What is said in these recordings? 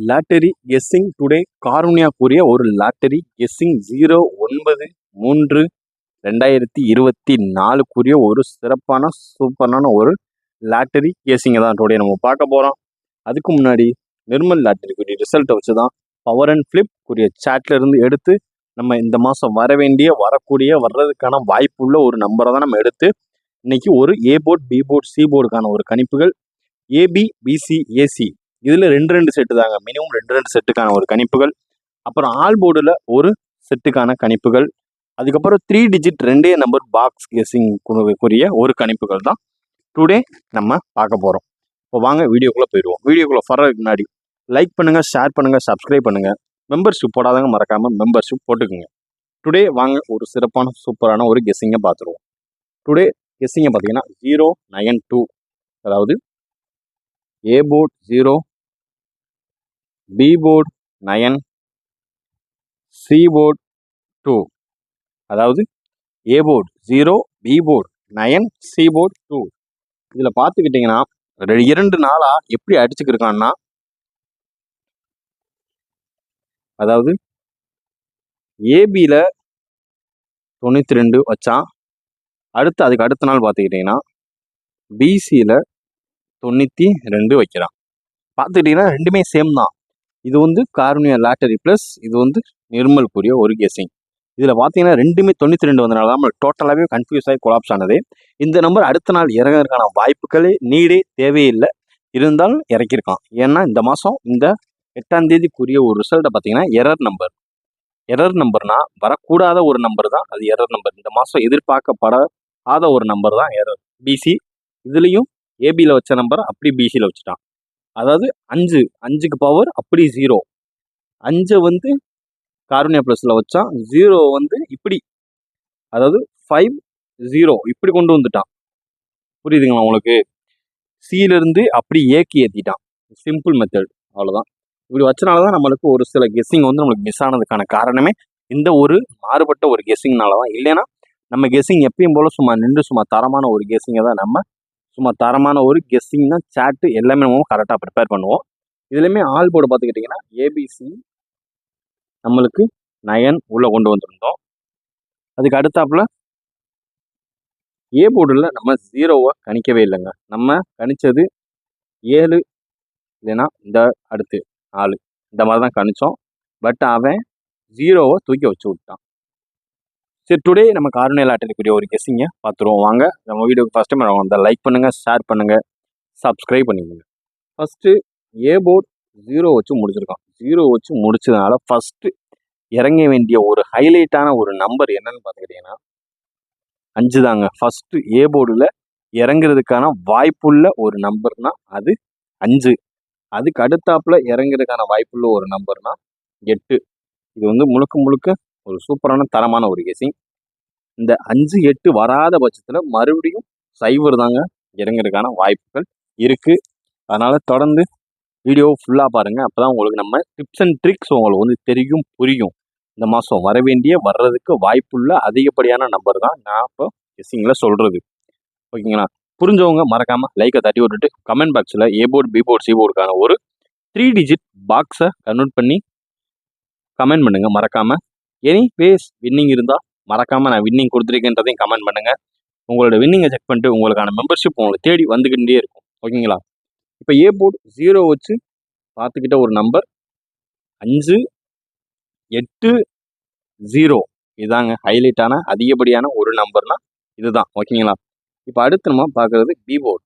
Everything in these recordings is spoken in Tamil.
லாட்டரி கெஸ்ஸிங் டுடே காருண்யா கூறிய ஒரு லாட்டரி கெஸ்ஸிங் 09/3/2024 கூறிய ஒரு சிறப்பான சூப்பரான ஒரு லாட்டரி கெஸ்ஸிங்கை தான் டுடே நம்ம பார்க்க போகிறோம். அதுக்கு முன்னாடி நிர்மல் லாட்டரி கூறிய ரிசல்ட்டை வச்சு தான் பவர் அண்ட் ஃப்ளிப் கூறிய சாட்ல இருந்து எடுத்து நம்ம இந்த மாதம் வர்றதுக்கான வாய்ப்புள்ள ஒரு நம்பரை தான் நம்ம எடுத்து இன்னைக்கு ஒரு ஏ போர்ட் பி போர்ட் சி போர்டுக்கான ஒரு கணிப்புகள் ஏபி பிசி ஏசி இதில் ரெண்டு செட்டு தாங்க, மினிமம் ரெண்டு செட்டுக்கான ஒரு கணிப்புகள், அப்புறம் ஆல் போர்டில் ஒரு செட்டுக்கான கணிப்புகள், அதுக்கப்புறம் 3 டிஜிட் 2 நம்பர் பாக்ஸ் கெஸ்ஸிங் கூறிய ஒரு கணிப்புகள் தான் டுடே நம்ம பார்க்க போகிறோம். இப்போ வாங்க வீடியோக்குள்ளே போயிடுவோம். வீடியோக்குள்ளே வர்றதுக்கு முன்னாடி லைக் பண்ணுங்கள், ஷேர் பண்ணுங்கள், சப்ஸ்கிரைப் பண்ணுங்கள். மெம்பர்ஷிப் போடாதவங்க மறக்காமல் மெம்பர்ஷிப் போட்டுக்குங்க. டுடே வாங்க ஒரு சிறப்பான சூப்பரான ஒரு கெஸ்ஸிங்கை பார்த்துருவோம். டுடே கெஸ்ஸிங்கை பார்த்தீங்கன்னா 092, அதாவது A board 0, B board 9, C board 2, அதாவது A board 0, B board 9, C board 2. இதில் பார்த்துக்கிட்டிங்கன்னா 2 நாளாக எப்படி அடிச்சுக்கிருக்கான்னா, அதாவது ஏபியில் 92 வச்சான், அதுக்கு அடுத்த நாள் பார்த்துக்கிட்டிங்கன்னா பிசியில் 92 வைக்கிறான். பார்த்துக்கிட்டிங்கன்னா ரெண்டுமே சேம் தான். இது வந்து காருண்யா லாட்டரி ப்ளஸ் இது வந்து நிர்மல் கூறிய ஒரு கெஸ்ஸிங். இதில் பார்த்தீங்கன்னா ரெண்டுமே 92 வந்தனால தான் நம்ம டோட்டலாகவே கன்ஃபியூஸ் ஆகி கொலாப்ஸ் ஆனது. இந்த நம்பர் அடுத்த நாள் இறங்கிறதுக்கான வாய்ப்புகளே நீடே தேவையில்லை, இருந்தாலும் இறக்கியிருக்கான். ஏன்னா இந்த மாதம் இந்த 8ஆம் தேதிக்குரிய ஒரு ரிசல்ட்டை பார்த்தீங்கன்னா எரர் நம்பர்னா வரக்கூடாத ஒரு நம்பர் தான் அது எரர் நம்பர். இந்த மாதம் எதிர்பார்க்கப்படாத ஒரு நம்பர் தான் எரர். பிசி இதுலேயும் ஏபியில் வச்ச நம்பரை அப்படி பிசியில் வச்சுட்டான். அதாவது 5க்கு பவர் அப்படி 0, 5 வந்து காருண்யா ப்ளஸில் வச்சான், 0 வந்து இப்படி, அதாவது 5-0 இப்படி கொண்டு வந்துட்டான். புரியுதுங்களா உங்களுக்கு? சியிலிருந்து அப்படி ஏக்கி ஏற்றிட்டான். சிம்பிள் மெத்தட், அவ்வளோதான். இப்படி வச்சனால தான் நம்மளுக்கு ஒரு சில கெஸ்ஸிங் வந்து நம்மளுக்கு மிஸ் ஆனதுக்கான காரணமே இந்த ஒரு மாறுபட்ட ஒரு கெஸ்ஸிங்னால தான். இல்லைன்னா நம்ம கெஸ்ஸிங் எப்பயும் போல் சும்மா தரமான ஒரு கெஸ்ஸிங்கை தான் நம்ம தரமான ஒரு கெஸ்ஸிங் தான் சாட்டு எல்லாமே நம்ம கரெக்டாக ப்ரிப்பேர் பண்ணுவோம். இதுலேயுமே ஆல் போர்டு பார்த்துக்கிட்டிங்கன்னா ஏபிசி நம்மளுக்கு 9 உள்ளே கொண்டு வந்திருந்தோம். அதுக்கு அடுத்தாப்புல ஏ போர்டில் நம்ம 0வை கணிக்கவே இல்லைங்க. நம்ம கணிச்சது 7 இல்லைன்னா இந்த அடுத்து 4 இந்த மாதிரி தான் கணிச்சோம். பட் அவன் 0வை தூக்கி வச்சு விட்டான். சரி, டுடே நம்ம காருண்யா லாட்டரிக்குரிய ஒரு கெஸ்ஸிங்கை பார்த்துருவோம். வாங்க. நம்ம வீடியோக்கு ஃபஸ்ட் டைம் அந்த லைக் பண்ணுங்கள், ஷேர் பண்ணுங்கள், சப்ஸ்கிரைப் பண்ணிக்கோங்க. ஃபஸ்ட்டு ஏ போர்ட் 0 வச்சு முடிச்சிருக்கான். 0 வச்சு முடிச்சதுனால ஃபஸ்ட்டு இறங்க வேண்டிய ஒரு ஹைலைட்டான ஒரு நம்பர் என்னன்னு பார்த்துக்கிட்டிங்கன்னா 5 தாங்க. ஃபஸ்ட்டு ஏ போர்டில் இறங்குறதுக்கான வாய்ப்புள்ள ஒரு நம்பர்னா அது 5. அதுக்கு அடுத்தாப்புல இறங்குறதுக்கான வாய்ப்புள்ள ஒரு நம்பர்னா 8. இது வந்து முழுக்க ஒரு சூப்பரான தரமான ஒரு கெஸ்ஸிங். இந்த 5-8 வராத பட்சத்தில் மறுபடியும் 0 தாங்க இறங்குறதுக்கான வாய்ப்புகள் இருக்குது. அதனால் தொடர்ந்து வீடியோ ஃபுல்லாக பாருங்கள். அப்போ தான் உங்களுக்கு நம்ம டிப்ஸ் அண்ட் ட்ரிக்ஸ் உங்களுக்கு வந்து தெரியும், புரியும். இந்த மாதம் வர்றதுக்கு வாய்ப்புள்ள அதிகப்படியான நம்பர் தான் நான் இப்போ கெஸ்ஸிங்கில் சொல்கிறது. ஓகேங்களா? புரிஞ்சவங்க மறக்காமல் லைக்கை தட்டி விட்டுட்டு கமெண்ட் பாக்ஸில் A board B board C போர்டுக்கான ஒரு 3 டிஜிட் பாக்ஸை கன்வெர்ட் பண்ணி கமெண்ட் பண்ணுங்கள் மறக்காமல். எனிவேஸ் வின்னிங் இருந்தால் மறக்காமல் நான் வின்னிங் கொடுத்துருக்கேன்றதையும் கமெண்ட் பண்ணுங்கள். உங்களோட வின்னிங்கை செக் பண்ணிட்டு உங்களுக்கான மெம்பர்ஷிப் உங்களுக்கு தேடி வந்துக்கிட்டே இருக்கும். ஓகேங்களா? இப்போ ஏ போர்டு 0 வச்சு பார்த்துக்கிட்ட ஒரு நம்பர் 5-8-0 இதாங்க ஹைலைட்டான அதிகப்படியான ஒரு நம்பர்னா இதுதான். ஓகேங்களா? இப்போ அடுத்து நம்ம பார்க்குறது பி போர்டு.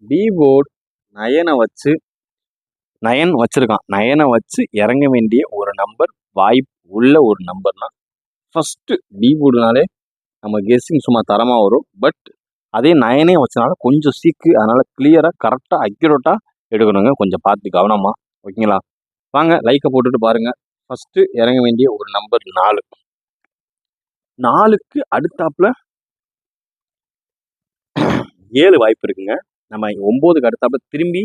பி போர்டு 9 வச்சிருக்கான். 9 வச்சு இறங்க வேண்டிய ஒரு நம்பர், வாய்ப்பு உள்ள ஒரு நம்பர்னா ஃபஸ்ட்டு பி போர்டுனாலே நம்ம கெஸ்ஸிங் தரமாக வரும். பட் அதே 9 வச்சனால கொஞ்சம் சீக்கு, அதனால் கிளியராக கரெக்டாக அக்யூரேட்டாக எடுக்கணுங்க. கொஞ்சம் பார்த்து கவனமாக. ஓகேங்களா? வாங்க லைக்கை போட்டுட்டு பாருங்கள். ஃபஸ்ட்டு இறங்க வேண்டிய ஒரு நம்பர் 4. 4க்கு அடுத்தாப்புல 7 வாய்ப்பு இருக்குங்க. நம்ம 9க்கு அடுத்தாப்புல திரும்பி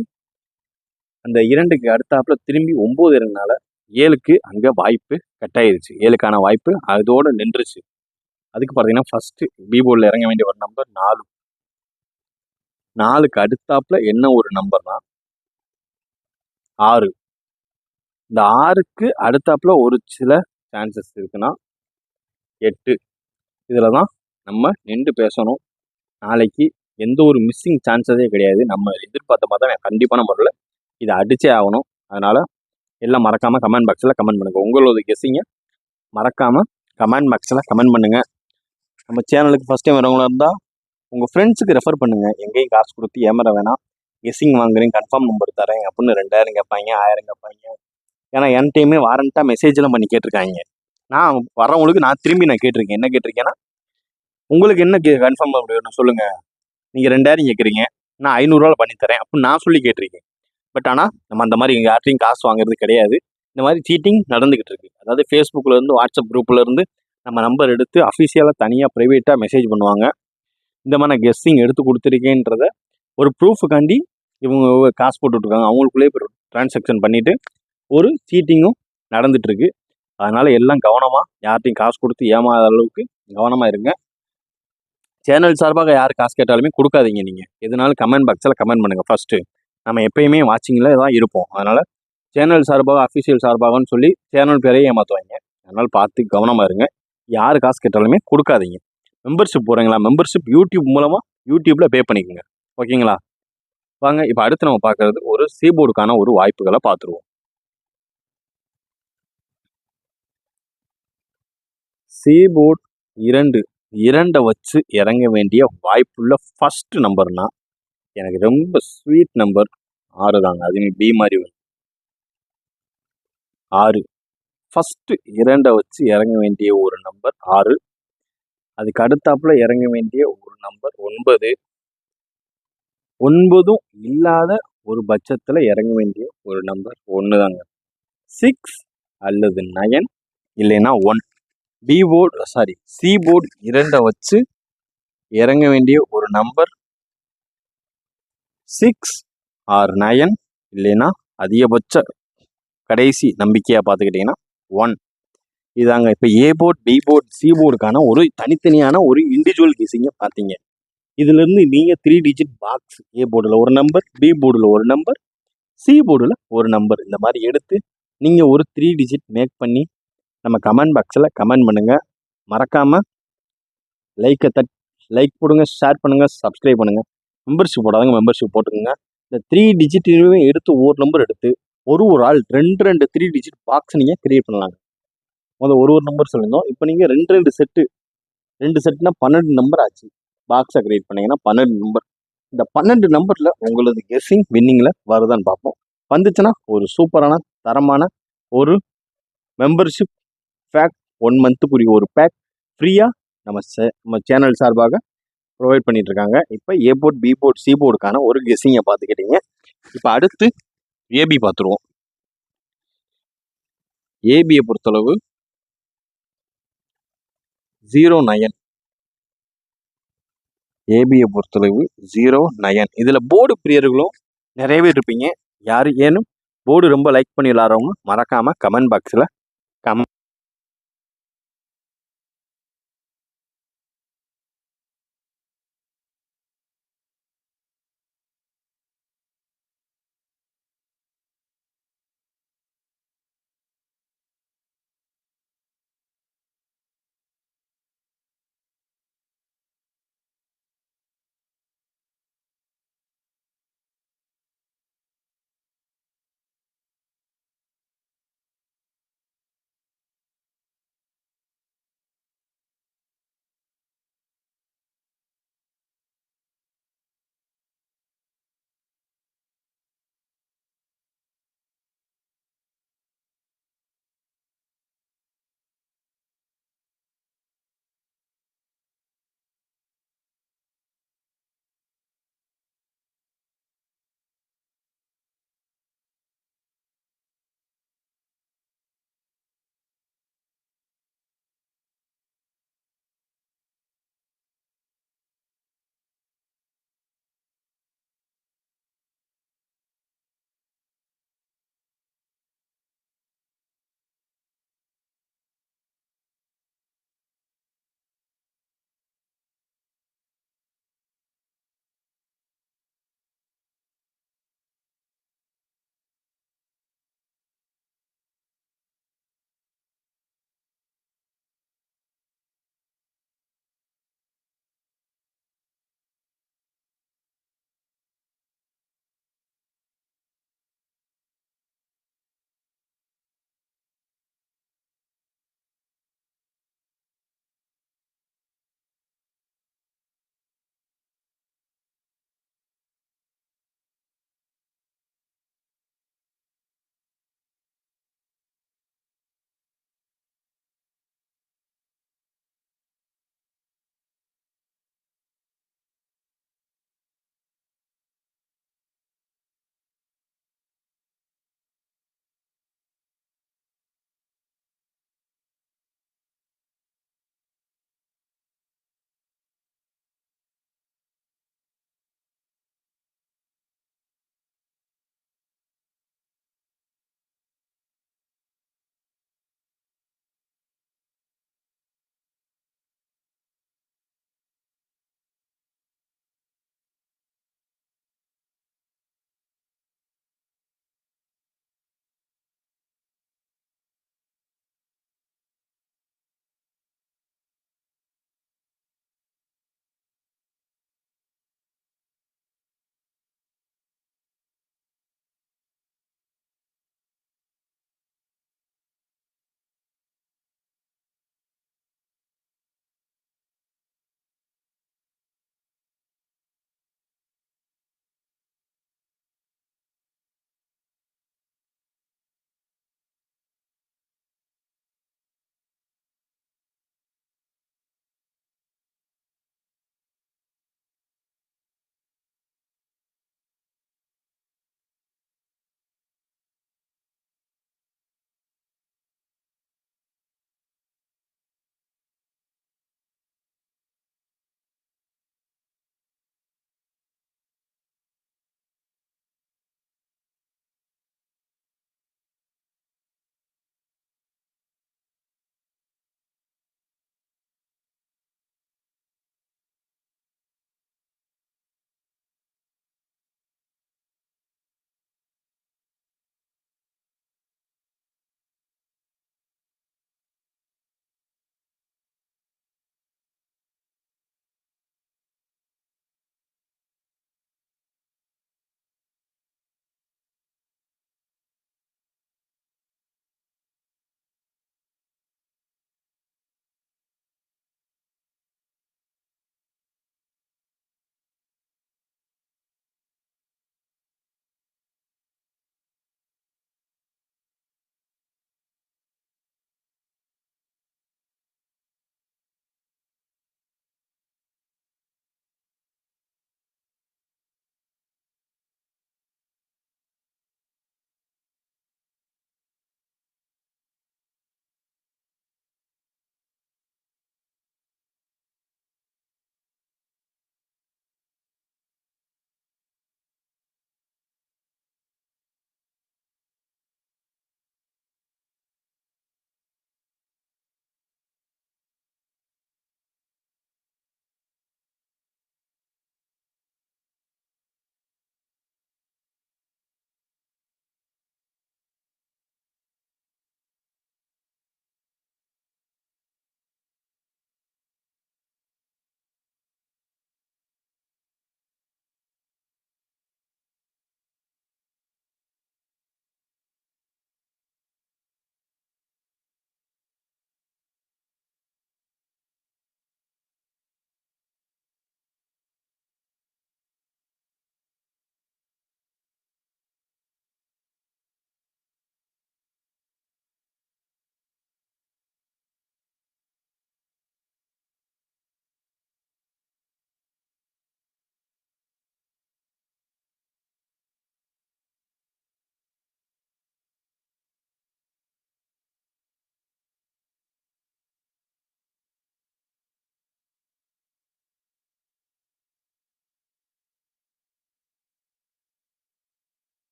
அந்த 2க்கு அடுத்தாப்புல திரும்பி 9 இறங்கினால 7க்கு அங்கே வாய்ப்பு கட்டாயிருச்சு. 7க்கான வாய்ப்பு அதோடு நின்றுச்சு. அதுக்கு பார்த்தீங்கன்னா ஃபஸ்ட்டு பி போர்டில் இறங்க வேண்டிய ஒரு நம்பர் 4. 4க்கு அடுத்தாப்புல என்ன ஒரு நம்பர்னா 6. இந்த 6க்கு அடுத்தாப்புல ஒரு சில சான்சஸ் இருக்குன்னா 8. இதில் தான் நம்ம நின்று பேசணும். நாளைக்கு எந்த ஒரு மிஸ்ஸிங் சான்ஸஸே கிடையாது. நம்ம எதிர்பார்த்த மாதிரி தான் கண்டிப்பான முறையில் இதை அடிச்சே ஆகணும். அதனால் எல்லாம் மறக்காமல் கமெண்ட் பாக்ஸில் கமெண்ட் பண்ணுங்கள். உங்களோட கெஸ்ஸிங்க மறக்காமல் கமெண்ட் பாக்ஸில் கமெண்ட் பண்ணுங்கள். நம்ம சேனலுக்கு ஃபஸ்ட் டைம் வரவங்களா இருந்தால் உங்கள் ஃப்ரெண்ட்ஸுக்கு ரெஃபர் பண்ணுங்கள். எங்கேயும் காசு கொடுத்து ஏமாற வேணாம். கெஸ்ஸிங் வாங்குறேன், கன்ஃபார்ம் நம்பர் தரேன் அப்படின்னு 2000 கேட்பாங்க, 1000 கேட்பாங்க. ஏன்னா என் டைமே வாரண்ட்டாக மெசேஜ்லாம் பண்ணி கேட்டிருக்காங்க. நான் வரவங்களுக்கு நான் திரும்பி கேட்டிருக்கேன். என்ன கேட்டிருக்கேன்னா, உங்களுக்கு என்ன கன்ஃபார்ம் வேணும் சொல்லுங்கள், நீங்கள் 2000 கேட்குறீங்க, நான் 500 பண்ணித்தரேன் அப்படின்னு நான் சொல்லி கேட்டிருக்கேன். பட் ஆனால் நம்ம அந்த மாதிரி எங்கள் யார்ட்டையும் காசு வாங்குறது கிடையாது. இந்த மாதிரி சீட்டிங் நடந்துக்கிட்டு இருக்கு. அதாவது ஃபேஸ்புக்கிலேருந்து, வாட்ஸ்அப் குரூப்லேருந்து நம்ம நம்பர் எடுத்து அஃபிஷியலாக தனியாக ப்ரைவேட்டாக மெசேஜ் பண்ணுவாங்க. இந்த மாதிரி நான் கெஸ்ஸிங் எடுத்து கொடுத்துருக்கேன்றத ஒரு ப்ரூஃபுக்காண்டி இவங்க காசு போட்டுட்ருக்காங்க. அவங்களுக்குள்ளே இப்போ ட்ரான்சாக்ஷன் பண்ணிவிட்டு ஒரு சீட்டிங்கும் நடந்துகிட்ருக்கு. அதனால் எல்லாம் கவனமாக, யார்ட்டையும் காசு கொடுத்து ஏமாத அளவுக்கு கவனமாக இருங்க. சேனல் சார்பாக யார் காசு கேட்டாலுமே கொடுக்காதீங்க. நீங்கள் எதுனாலும் கமெண்ட் பாக்ஸில் கமெண்ட் பண்ணுங்கள். ஃபஸ்ட்டு நம்ம எப்பயுமே வாட்சிங்கில் தான் இருப்போம். அதனால் சேனல் சார்பாக, அஃபிஷியல் சார்பாகன்னு சொல்லி சேனல் பேரையே ஏமாற்றுவாங்க. அதனால் பார்த்து கவனமாக இருங்க. யார் காசு கேட்டாலுமே கொடுக்காதீங்க. மெம்பர்ஷிப் போகிறீங்களா, மெம்பர்ஷிப் யூடியூப் மூலமாக யூடியூப்பில் பே பண்ணிக்கோங்க. ஓகேங்களா? வாங்க இப்போ அடுத்து நம்ம பார்க்குறது ஒரு சீபோர்டுக்கான ஒரு வாய்ப்புகளை பார்த்துருவோம். சீபோர்டு 2 வச்சு இறங்க வேண்டிய வாய்ப்புள்ள ஃபர்ஸ்ட் நம்பர்னா எனக்கு ரொம்ப ஸ்வீட் நம்பர் 6 தாங்க. அதுவும் பி மாதிரி 6. ஃபஸ்ட்டு 2 வச்சு இறங்க வேண்டிய ஒரு நம்பர் 6. அதுக்கு அடுத்தாப்புல இறங்க வேண்டிய ஒரு நம்பர் 9. 9ம் இல்லாத ஒரு பட்சத்தில் இறங்க வேண்டிய ஒரு நம்பர் 1 தாங்க. 6 அல்லது 9 இல்லைன்னா 1. சி போர்டு 2 வச்சு இறங்க வேண்டிய ஒரு நம்பர் 6 ஆர் 9 இல்லைன்னா அதிகபட்ச கடைசி நம்பிக்கையாக பார்த்துக்கிட்டிங்கன்னா 1. இதாங்க இப்போ A board, B board, C போர்டுக்கான ஒரு தனித்தனியான ஒரு இண்டிவிஜுவல் கெஸ்ஸிங்கை பார்த்தீங்க. இதுலேருந்து நீங்கள் 3 டிஜிட் பாக்ஸ், ஏ போர்டில் ஒரு நம்பர், பி போர்டில் ஒரு நம்பர், சி போர்டில் ஒரு நம்பர், இந்த மாதிரி எடுத்து நீங்கள் ஒரு 3 டிஜிட் மேக் பண்ணி நம்ம கமெண்ட் பாக்ஸில் கமெண்ட் பண்ணுங்கள். மறக்காமல் லைக் போடுங்க, ஷேர் பண்ணுங்கள், சப்ஸ்கிரைப் பண்ணுங்கள். மெம்பர்ஷிப் போடாதவங்க மெம்பர்ஷிப் போட்டுக்கோங்க. இந்த 3 டிஜிட்லையுமே எடுத்து ஒவ்வொரு நம்பர் எடுத்து ஒரு ஆள் 2 3 டிஜிட் பாக்ஸ் நீங்கள் கிரியேட் பண்ணலாங்க. ஒரு நம்பர் சொல்லியிருந்தோம். இப்போ நீங்கள் 2 செட்னா 12 நம்பர் ஆச்சு. பாக்ஸை கிரியேட் பண்ணிங்கன்னா 12 நம்பர். இந்த 12 நம்பரில் உங்களது கெஸ்ஸிங் வின்னிங்கில் வருதான்னு பார்ப்போம். வந்துச்சுன்னா ஒரு சூப்பரான தரமான ஒரு மெம்பர்ஷிப் பேக் 1 மந்த்துக்குரிய ஒரு பேக் ஃப்ரீயாக நம்ம சேனல் சார்பாக ப்ரொவைட் பண்ணிட்டு இருக்காங்க. இப்போ ஏ போர்ட், பி போர்ட், சி போர்டுக்கான ஒரு கெஸ்ஸிங்கை பார்த்துக்கிட்டீங்க. இப்போ அடுத்து ஏபி பார்த்துருவோம். ஏபியை பொறுத்தளவு 09. ஏபியை பொறுத்தளவு 09. இதில் போர்டு பிரியர்களும் நிறைய பேர் இருப்பீங்க. யார் ஏனும் போர்டு ரொம்ப லைக் பண்ணி விளாட்றவங்க மறக்காமல் கமெண்ட் பாக்ஸில்